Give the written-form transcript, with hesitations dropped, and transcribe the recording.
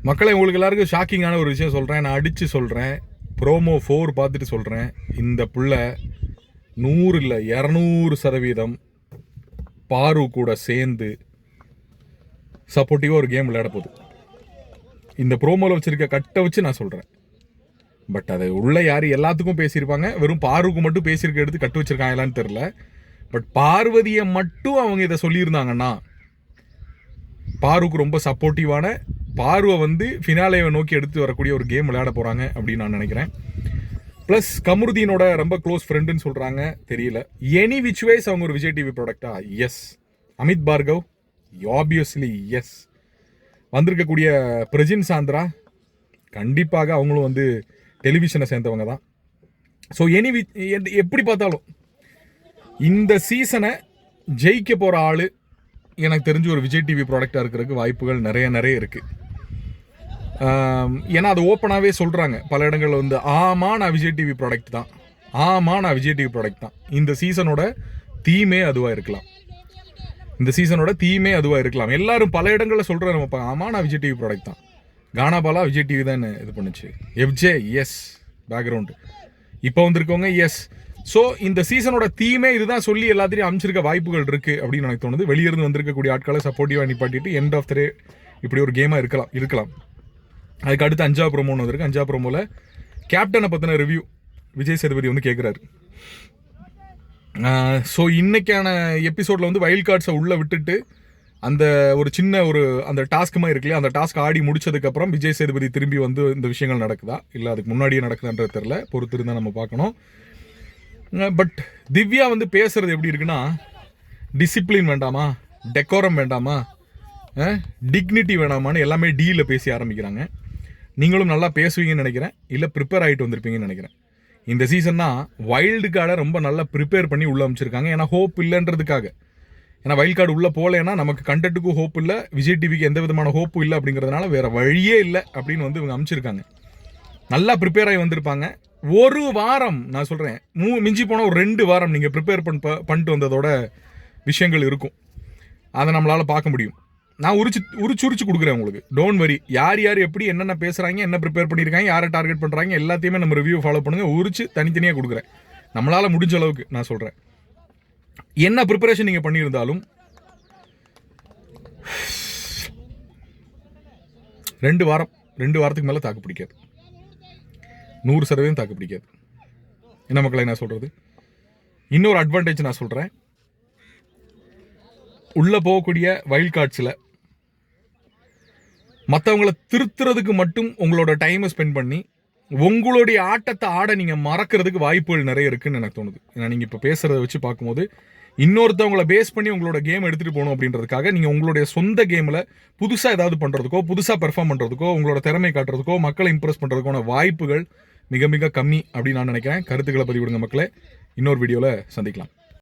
மக்களை உங்களுக்கு எல்லாருக்கும் ஷாக்கிங்கான ஒரு விஷயம் சொல்கிறேன், நான் அடித்து சொல்கிறேன். ப்ரோமோ 4 பார்த்துட்டு சொல்கிறேன், இந்த புள்ள 100 இல்லை 200% பாரு கூட சேர்ந்து சப்போர்ட்டிவாக ஒரு கேம் விளையாட போகுது. இந்த ப்ரோமோவில் வச்சுருக்க கட்டை வச்சு நான் சொல்கிறேன். பட் அதை உள்ள யார் எல்லாத்துக்கும் பேசியிருப்பாங்க, வெறும் பாருக்கு மட்டும் பேசியிருக்க எடுத்து கட்டு வச்சுருக்காங்களான்னு தெரில. பட் பார்வதியை மட்டும் அவங்க இதை சொல்லியிருந்தாங்கன்னா பாருக்கு ரொம்ப சப்போர்ட்டிவான பார்வை வந்து ஃபினாலேவை நோக்கி எடுத்து வரக்கூடிய ஒரு கேம் விளையாட போகிறாங்க அப்படின்னு நான் நினைக்கிறேன். ப்ளஸ் கமருதீனோட ரொம்ப க்ளோஸ் ஃப்ரெண்டுன்னு சொல்கிறாங்க, தெரியல. எனி விச் வேஸ் அவங்க ஒரு விஜய் டிவி ப்ராடக்டா? Yes. Amit Bhargav obviously yes. வந்திருக்கக்கூடிய பிரஜின் சாந்திரா கண்டிப்பாக அவங்களும் வந்து டெலிவிஷனை சேர்ந்தவங்க தான். ஸோ எப்படி பார்த்தாலும் இந்த சீசனை ஜெயிக்க போகிற ஆள் எனக்கு தெரிஞ்சு ஒரு விஜய் டிவி ப்ராடக்டாக இருக்கிறதுக்கு வாய்ப்புகள் நிறைய இருக்குது. ஏன்னா அது ஓப்பனாகவே சொல்கிறாங்க பல இடங்களில் வந்து, ஆமாம் நான் விஜய் டிவி ப்ராடக்ட் தான், ஆமாம் நான் விஜய் டிவி ப்ராடக்ட் தான். இந்த சீசனோட தீமே அதுவாக இருக்கலாம், இந்த சீசனோட தீமே அதுவாக இருக்கலாம். எல்லாரும் பல இடங்களில் சொல்கிறாரு, நம்ம ஆமாம் நான் விஜய் டிவி ப்ராடக்ட் தான். கானாபாலா விஜய் டிவி தான் இது பண்ணுச்சு. எஃப்ஜே எஸ் பேக்ரவுண்டு. இப்போ வந்திருக்கவங்க எஸ். ஸோ இந்த சீசனோட தீமே இதுதான் சொல்லி எல்லாத்தையும் அமைச்சிருக்க வாய்ப்புகள் இருக்குது அப்படின்னு எனக்கு தோணுது. வெளியிருந்து வந்திருக்கக்கூடிய ஆட்களை சப்போர்ட்டிவாக நிப்பாட்டிட்டு எண்ட் ஆஃப் த டே இப்படி ஒரு கேமாக இருக்கலாம். அதுக்கு அடுத்து 5ஆவது ப்ரோமோன்னு வந்திருக்கு. 5ஆவது ப்ரோமோவில் கேப்டனை பற்றின ரிவ்யூ விஜய் சேதுபதி வந்து கேட்குறாரு. ஸோ இன்னைக்கான எபிசோடில் வந்து வைல்ட் கார்ட்ஸை உள்ளே விட்டுட்டு அந்த ஒரு சின்ன அந்த டாஸ்க் மாதிரி இருக்குல்லையா, அந்த டாஸ்க் ஆடி முடிச்சதுக்கப்புறம் விஜய் சேதுபதி திரும்பி வந்து இந்த விஷயங்கள் நடக்குதா இல்லை அதுக்கு முன்னாடியே நடக்குதான்றது தெரில, பொறுத்து இருந்தால் நம்ம பார்க்கணும். பட் திவ்யா வந்து பேசுறது எப்படி இருக்குன்னா, டிசிப்ளின் வேண்டாமா, டெக்கோரம் வேண்டாமா, டிக்னிட்டி வேணாமான்னு எல்லாமே டீலில் பேசி ஆரம்பிக்கிறாங்க. நீங்களும் நல்லா பேசுவீங்கன்னு நினைக்கிறேன், இல்லை ப்ரிப்பேர் ஆகிட்டு வந்திருப்பீங்கன்னு நினைக்கிறேன். இந்த சீசன்னா வைல்டு கார்டை ரொம்ப நல்லா ப்ரிப்பேர் பண்ணி உள்ளே அமைச்சிருக்காங்க. ஏன்னா ஹோப் இல்லைன்றதுக்காக. ஏன்னா வைல்ட் கார்டு உள்ளே போகலைன்னா நமக்கு கண்டென்ட்டுக்கும் ஹோப் இல்லை, விஜய் டிவிக்கு எந்த விதமான ஹோப்பும் இல்லை. அப்படிங்கிறதுனால வேறு வழியே இல்லை அப்படின்னு வந்து இவங்க அமைச்சிருக்காங்க. நல்லா ப்ரிப்பேர் ஆகி வந்திருப்பாங்க. ஒரு வாரம் நான் சொல்கிறேன், மிஞ்சி போனால் ஒரு 2 வாரம் நீங்கள் ப்ரிப்பேர் பண்ணிட்டு வந்ததோட விஷயங்கள் இருக்கும். அதை நம்மளால் பார்க்க முடியும். நான் உரிச்சு கொடுக்குறேன் உங்களுக்கு. Don't worry. யார் எப்படி என்னென்ன பேசுகிறாங்க, என்ன ப்ரிப்பேர் பண்ணியிருக்காங்க, யாரை டார்கெட் பண்ணுறாங்க, எல்லாத்தையுமே நம்ம ரிவ்யூ ஃபாலோ பண்ணுங்கள். உரிச்சு தனித்தனியாக கொடுக்குறேன். நம்மளால் முடிஞ்ச அளவுக்கு நான் சொல்கிறேன். என்ன ப்ரிப்பரேஷன் நீங்கள் பண்ணியிருந்தாலும் 2 வாரத்துக்கு மேலே தாக்கு பிடிக்காது. 100% தாக்கு பிடிக்காது. என்ன மக்களை நான் சொல்கிறது, இன்னொரு அட்வான்டேஜ் நான் சொல்கிறேன். உள்ளே போகக்கூடிய வைல்ட் கார்ட்ஸில் மற்றவங்கள திருத்துறதுக்கு மட்டும் உங்களோட டைமை ஸ்பெண்ட் பண்ணி உங்களுடைய ஆட்டத்தை ஆட நீங்கள் மறக்கிறதுக்கு வாய்ப்புகள் நிறைய இருக்குன்னு எனக்கு தோணுது. ஏன்னா நீங்கள் இப்போ பேசுகிறத வச்சு பார்க்கும்போது இன்னொருத்தவங்களை பேஸ் பண்ணி உங்களோட கேம் எடுத்துகிட்டு போகணும் அப்படின்றதுக்காக நீங்கள் உங்களுடைய சொந்த கேமில் புதுசாக ஏதாவது பண்ணுறதுக்கோ, புதுசாக பெர்ஃபார்ம் பண்ணுறதுக்கோ, உங்களோட திறமை காட்டுறதுக்கோ, மக்களை இம்ப்ரெஸ் பண்ணுறதுக்கான வாய்ப்புகள் மிக மிக கம்மி அப்படின்னு நான் நினைக்கிறேன். கருத்துக்களை பதிவிடுங்க மக்களே. இன்னொரு வீடியோவில் சந்திக்கலாம்.